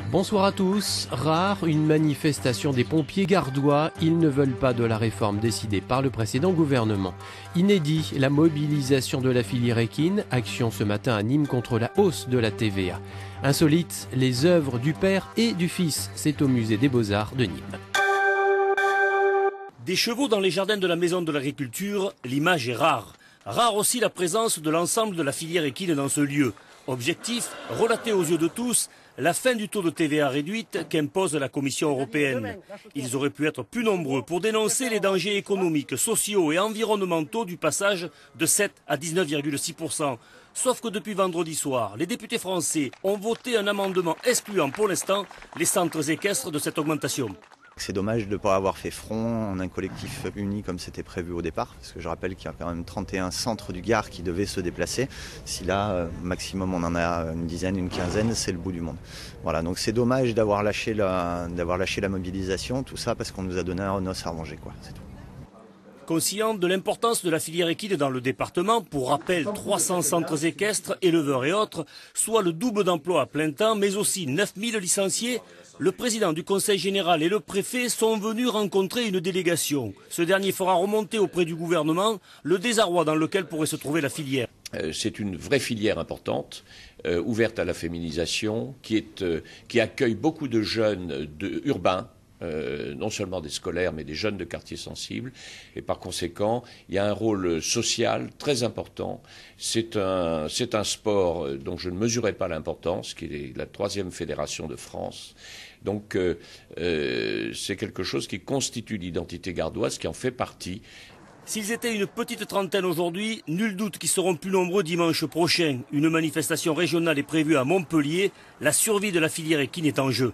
Bonsoir à tous. Rare, une manifestation des pompiers gardois. Ils ne veulent pas de la réforme décidée par le précédent gouvernement. Inédit, la mobilisation de la filière équine. Action ce matin à Nîmes contre la hausse de la TVA. Insolite, les œuvres du père et du fils. C'est au musée des Beaux-Arts de Nîmes. Des chevaux dans les jardins de la Maison de l'Agriculture, l'image est rare. Rare aussi la présence de l'ensemble de la filière équine dans ce lieu. Objectif, relater aux yeux de tous la fin du taux de TVA réduite qu'impose la Commission européenne. Ils auraient pu être plus nombreux pour dénoncer les dangers économiques, sociaux et environnementaux du passage de 7 à 19,6%. Sauf que depuis vendredi soir, les députés français ont voté un amendement excluant pour l'instant les centres équestres de cette augmentation. C'est dommage de ne pas avoir fait front en un collectif uni comme c'était prévu au départ, parce que je rappelle qu'il y a quand même 31 centres du Gard qui devaient se déplacer. Si là, maximum on en a une dizaine, une quinzaine, c'est le bout du monde. Voilà, donc c'est dommage d'avoir lâché la mobilisation, tout ça parce qu'on nous a donné un os à manger, quoi, c'est tout. Conscient de l'importance de la filière équine dans le département, pour rappel 300 centres équestres, éleveurs et autres, soit le double d'emplois à plein temps, mais aussi 9000 licenciés, le président du conseil général et le préfet sont venus rencontrer une délégation. Ce dernier fera remonter auprès du gouvernement le désarroi dans lequel pourrait se trouver la filière. C'est une vraie filière importante, ouverte à la féminisation, qui accueille beaucoup de jeunes urbains, non seulement des scolaires, mais des jeunes de quartiers sensibles. Et par conséquent, il y a un rôle social très important. C'est un sport dont je ne mesurais pas l'importance, qui est la 3e fédération de France. Donc c'est quelque chose qui constitue l'identité gardoise, qui en fait partie. S'ils étaient une petite trentaine aujourd'hui, nul doute qu'ils seront plus nombreux dimanche prochain. Une manifestation régionale est prévue à Montpellier. La survie de la filière équine est en jeu.